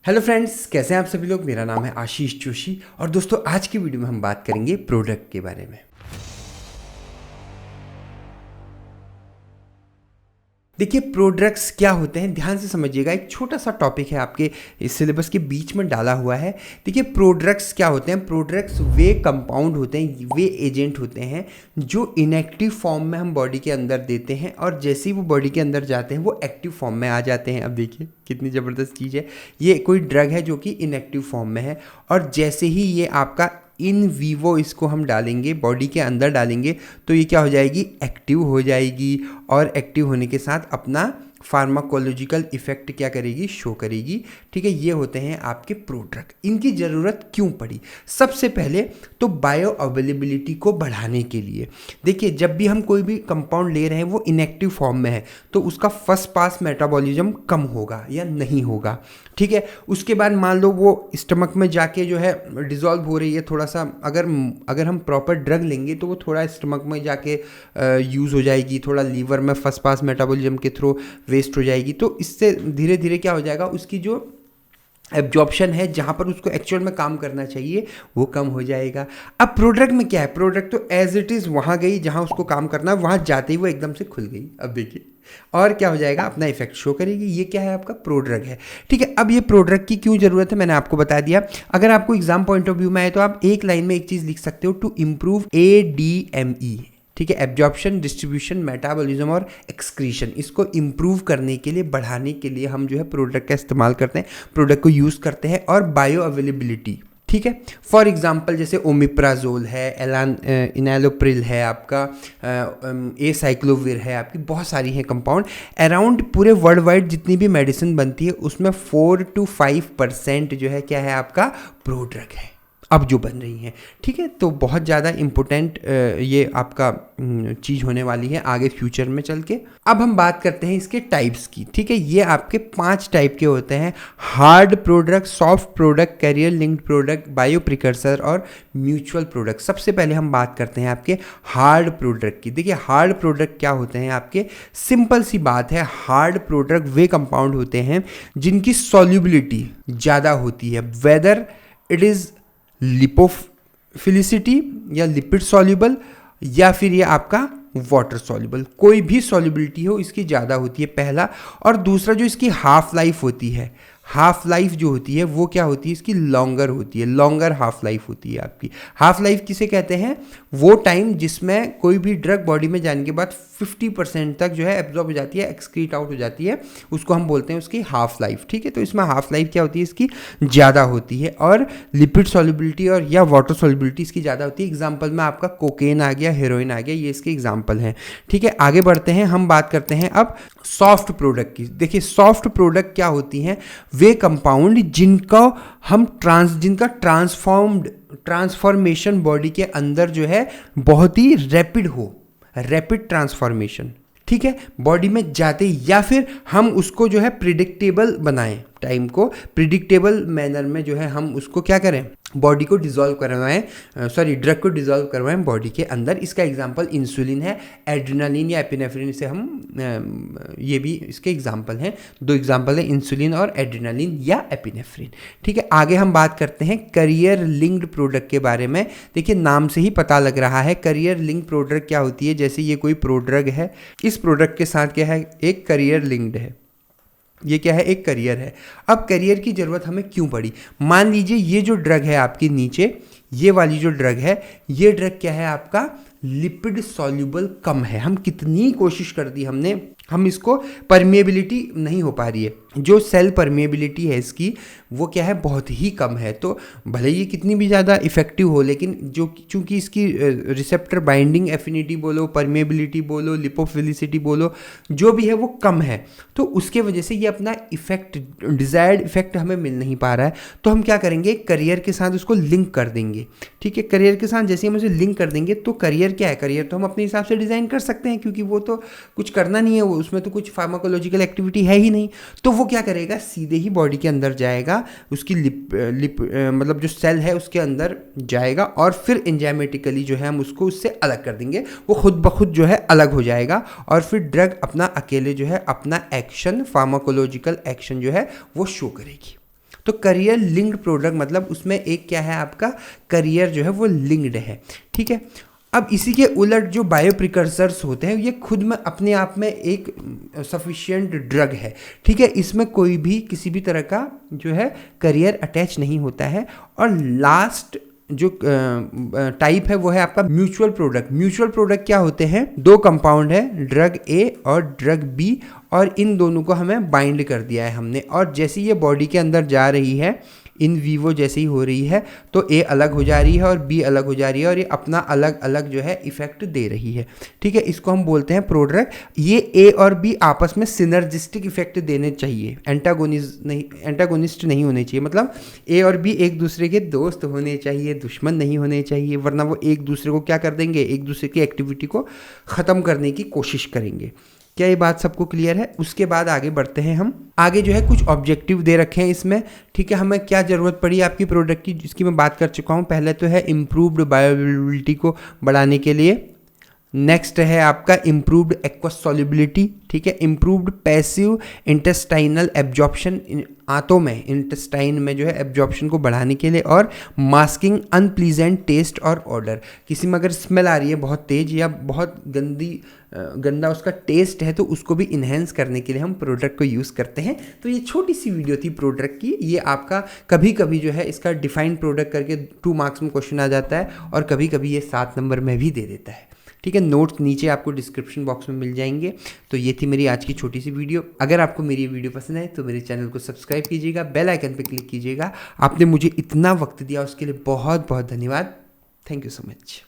Hello friends, कैसे हैं आप सभी लोग। मेरा नाम है आशीष जोशी और दोस्तों आज की वीडियो में हम बात करेंगे प्रोडक्ट के बारे में। देखिए, प्रोडक्ट्स क्या होते हैं ध्यान से समझिएगा। एक छोटा सा टॉपिक है आपके इस सिलेबस के बीच में डाला हुआ है। देखिए, प्रोडक्ट्स क्या होते हैं। प्रोडक्ट्स वे कंपाउंड होते हैं, वे एजेंट होते हैं जो इनएक्टिव फॉर्म में हम बॉडी के अंदर देते हैं और जैसे ही वो बॉडी के अंदर जाते हैं वो एक्टिव फॉर्म में आ जाते हैं। अब देखिए कितनी ज़बरदस्त चीज़ है। ये कोई ड्रग है जो कि इनएक्टिव फॉर्म में है और जैसे ही ये आपका इन वीवो इसको हम डालेंगे, बॉडी के अंदर डालेंगे, तो ये क्या हो जाएगी, एक्टिव हो जाएगी और एक्टिव होने के साथ अपना फार्माकोलॉजिकल इफेक्ट क्या करेगी, शो करेगी। ठीक है, ये होते हैं आपके प्रोडक्ट। इनकी ज़रूरत क्यों पड़ी? सबसे पहले तो बायो अवेलेबिलिटी को बढ़ाने के लिए। देखिए, जब भी हम कोई भी कंपाउंड ले रहे हैं वो इनएक्टिव फॉर्म में है तो उसका फर्स्ट पास मेटाबॉलिज्म कम होगा या नहीं होगा। ठीक है, उसके बाद मान लो वो स्टमक में जाके जो है डिज़ोल्व हो रही है थोड़ा सा। अगर हम प्रॉपर ड्रग लेंगे तो वो थोड़ा स्टमक में जाके यूज़ हो जाएगी, थोड़ा लीवर में फर्स्ट पास मेटाबॉलिज्म के थ्रू वेस्ट हो जाएगी। तो इससे धीरे धीरे क्या हो जाएगा, उसकी जो एब्जॉर्प्शन है जहाँ पर उसको एक्चुअल में काम करना चाहिए वो कम हो जाएगा। अब प्रोडक्ट में क्या है, प्रोडक्ट तो एज इट इज़ वहाँ गई जहाँ उसको काम करना है, वहाँ जाते ही वो एकदम से खुल गई। अब देखिए और क्या हो जाएगा, अपना इफेक्ट शो करेगी। ये क्या है, आपका प्रोड्रग है। ठीक है, अब ये प्रोड्रग की क्यों जरूरत है मैंने आपको बता दिया। अगर आपको एग्जाम पॉइंट ऑफ व्यू में आए तो आप एक लाइन में एक चीज़ लिख सकते हो, टू इम्प्रूव ADME। ठीक है, एब्जॉर्प्शन, डिस्ट्रीब्यूशन, मेटाबॉलिज्म और एक्सक्रीशन। इसको इम्प्रूव करने के लिए, बढ़ाने के लिए हम जो है प्रोडक्ट का इस्तेमाल करते हैं, प्रोडक्ट को यूज़ करते हैं। और बायो अवेलेबिलिटी, ठीक है, फॉर एग्जांपल जैसे ओमिप्राजोल है, इनैलोप्रिल है, आपका एसाइक्लोविर है, आपकी बहुत सारी हैं कंपाउंड। अराउंड पूरे वर्ल्ड वाइड जितनी भी मेडिसिन बनती है उसमें 4 to 5% जो है क्या है, आपका प्रोड्रग है अब जो बन रही हैं। ठीक है, तो बहुत ज़्यादा इम्पोर्टेंट ये आपका चीज़ होने वाली है आगे फ्यूचर में चल के। अब हम बात करते हैं इसके टाइप्स की। ठीक है, ये आपके 5 टाइप के होते हैं: hard product, soft product, carrier linked product, bio precursor और म्यूचुअल प्रोडक्ट। सबसे पहले हम बात करते हैं आपके हार्ड प्रोडक्ट की। देखिए, हार्ड प्रोडक्ट क्या होते हैं आपके, सिंपल सी बात है। हार्ड प्रोडक्ट वे कंपाउंड होते हैं जिनकी सॉल्युबिलिटी ज़्यादा होती है, वेदर इट इज़ लिपोफिलिसिटी या लिपिड सॉल्युबल या फिर ये आपका वाटर सॉल्युबल, कोई भी सॉल्युबिलिटी हो इसकी ज़्यादा होती है, पहला। और दूसरा जो इसकी हाफ लाइफ होती है, हाफ लाइफ जो होती है वो क्या होती है, इसकी लॉन्गर होती है, लॉन्गर हाफ लाइफ होती है आपकी। हाफ लाइफ किसे कहते हैं, वो टाइम जिसमें कोई भी ड्रग बॉडी में जाने के बाद 50% तक जो है एब्जॉर्ब हो जाती है, एक्सक्रीट आउट हो जाती है, उसको हम बोलते हैं उसकी हाफ लाइफ। ठीक है, तो इसमें हाफ लाइफ क्या होती है, इसकी ज़्यादा होती है। और लिपिड सॉल्युबिलिटी और या वाटर सॉल्युबिलिटी इसकी ज़्यादा होती है। एग्जाम्पल में आपका कोकेन आ गया, हेरोइन आ गया, ये इसके एग्जाम्पल हैं। ठीक है, आगे बढ़ते हैं, हम बात करते हैं अब सॉफ्ट प्रोडक्ट की। देखिए, सॉफ्ट प्रोडक्ट क्या होती हैं, वे कंपाउंड जिनका ट्रांसफॉर्मेशन बॉडी के अंदर जो है बहुत ही रैपिड हो, रैपिड ट्रांसफॉर्मेशन। ठीक है, बॉडी में जाते ही, या फिर हम उसको जो है प्रिडिक्टेबल बनाएं, टाइम को प्रिडिक्टेबल मैनर में जो है हम उसको क्या करें, बॉडी को डिज़ोल्व करवाएं, ड्रग को डिज़ोल्व करवाएं बॉडी के अंदर। इसका एग्जांपल इंसुलिन है, एड्रेनालिन या एपिनेफ्रिन से हम ये भी इसके एग्जांपल हैं। 2 एग्जांपल है, इंसुलिन और एड्रेनालिन या एपिनेफ्रिन। ठीक है, आगे हम बात करते हैं करियर लिंक्ड प्रोडक्ट के बारे में। देखिए, नाम से ही पता लग रहा है करियर लिंक प्रोडक्ट क्या होती है। जैसे ये कोई प्रोडक्ट है, इस प्रोडक्ट के साथ क्या है, एक करियर लिंक्ड है, ये क्या है, एक करियर है। अब करियर की ज़रूरत हमें क्यों पड़ी, मान लीजिए ये जो ड्रग है आपकी नीचे, ये वाली जो ड्रग है, ये ड्रग क्या है आपका, लिपिड सॉल्युबल कम है। हम कितनी कोशिश कर दी हमने, हम इसको परमिएबिलिटी नहीं हो पा रही है, जो सेल परमिएबिलिटी है इसकी वो क्या है, बहुत ही कम है। तो भले ये कितनी भी ज़्यादा इफेक्टिव हो, लेकिन जो चूँकि इसकी रिसेप्टर बाइंडिंग एफिनिटी बोलो, परमिएबिलिटी बोलो, लिपोफिलिसिटी बोलो, जो भी है वो कम है, तो उसके वजह से ये अपना इफेक्ट, डिज़ायर्ड इफेक्ट हमें मिल नहीं पा रहा है। तो हम क्या करेंगे, करियर के साथ उसको लिंक कर देंगे। ठीक है, करियर के साथ जैसे हम उसे लिंक कर देंगे तो करियर क्या है, करियर तो हम अपने हिसाब से डिज़ाइन कर सकते हैं, क्योंकि वो तो कुछ करना नहीं है, वो उसमें तो कुछ फार्माकोलॉजिकल एक्टिविटी है ही नहीं। तो वो क्या करेगा, सीधे ही बॉडी के अंदर जाएगा, उसकी मतलब जो सेल है उसके अंदर जाएगा और फिर एंजाइमेटिकली जो है हम उसको उससे अलग कर देंगे, वो खुद ब खुद जो है अलग हो जाएगा और फिर ड्रग अपना अकेले जो है अपना एक्शन, फार्माकोलॉजिकल एक्शन जो है वो शो करेगी। तो करियर लिंक्ड प्रोडक्ट मतलब उसमें एक क्या है, आपका करियर जो है वो लिंक्ड है, ठीक है। अब इसी के उलट जो बायो प्रिकर्सर्स होते हैं ये खुद में अपने आप में एक सफिशिएंट ड्रग है, ठीक है। इसमें कोई भी किसी भी तरह का जो है करियर अटैच नहीं होता है। और लास्ट जो टाइप है वो है आपका म्यूचुअल प्रोडक्ट। म्यूचुअल प्रोडक्ट क्या होते हैं, दो कंपाउंड है, ड्रग ए और ड्रग बी, और इन दोनों को हमें बाइंड कर दिया है हमने, और जैसे ये बॉडी के अंदर जा रही है इन वीवो जैसे ही हो रही है तो ए अलग हो जा रही है और बी अलग हो जा रही है, और ये अपना अलग अलग जो है इफेक्ट दे रही है, ठीक है। इसको हम बोलते हैं प्रोड्रग। ये ए और बी आपस में सिनर्जिस्टिक इफेक्ट देने चाहिए, एंटागोनिस्ट नहीं होने चाहिए। मतलब ए और बी एक दूसरे के दोस्त होने चाहिए, दुश्मन नहीं होने चाहिए, वरना वो एक दूसरे को क्या कर देंगे, एक दूसरे की एक्टिविटी को ख़त्म करने की कोशिश करेंगे। क्या ये बात सबको क्लियर है? उसके बाद आगे बढ़ते हैं हम। आगे जो है कुछ ऑब्जेक्टिव दे रखे हैं इसमें, ठीक है। हमें क्या ज़रूरत पड़ी आपकी प्रोडक्ट की, जिसकी मैं बात कर चुका हूँ। पहले तो है इम्प्रूव्ड बायोअवेलेबिलिटी को बढ़ाने के लिए, नेक्स्ट है आपका इम्प्रूव्ड एक्वस सॉल्युबिलिटी, ठीक है। इम्प्रूव्ड पैसिव इंटेस्टाइनल एब्जॉर्प्शन, आंतों में इंटेस्टाइन में जो है एब्जॉर्प्शन को बढ़ाने के लिए, और मास्किंग अनप्लीजेंट टेस्ट और ऑर्डर। किसी में अगर स्मेल आ रही है बहुत तेज या बहुत गंदा उसका टेस्ट है तो उसको भी इन्हेंस करने के लिए हम प्रोडक्ट को यूज़ करते हैं। तो ये छोटी सी वीडियो थी प्रोडक्ट की। ये आपका कभी कभी जो है इसका डिफाइन प्रोडक्ट करके 2 मार्क्स में क्वेश्चन आ जाता है, और कभी कभी ये 7 नंबर में भी दे देता है, ठीक है। नोट्स नीचे आपको डिस्क्रिप्शन बॉक्स में मिल जाएंगे। तो ये थी मेरी आज की छोटी सी वीडियो। अगर आपको मेरी ये वीडियो पसंद है तो मेरे चैनल को सब्सक्राइब कीजिएगा, बेल आइकन पे क्लिक कीजिएगा। आपने मुझे इतना वक्त दिया उसके लिए बहुत बहुत धन्यवाद। Thank you so much.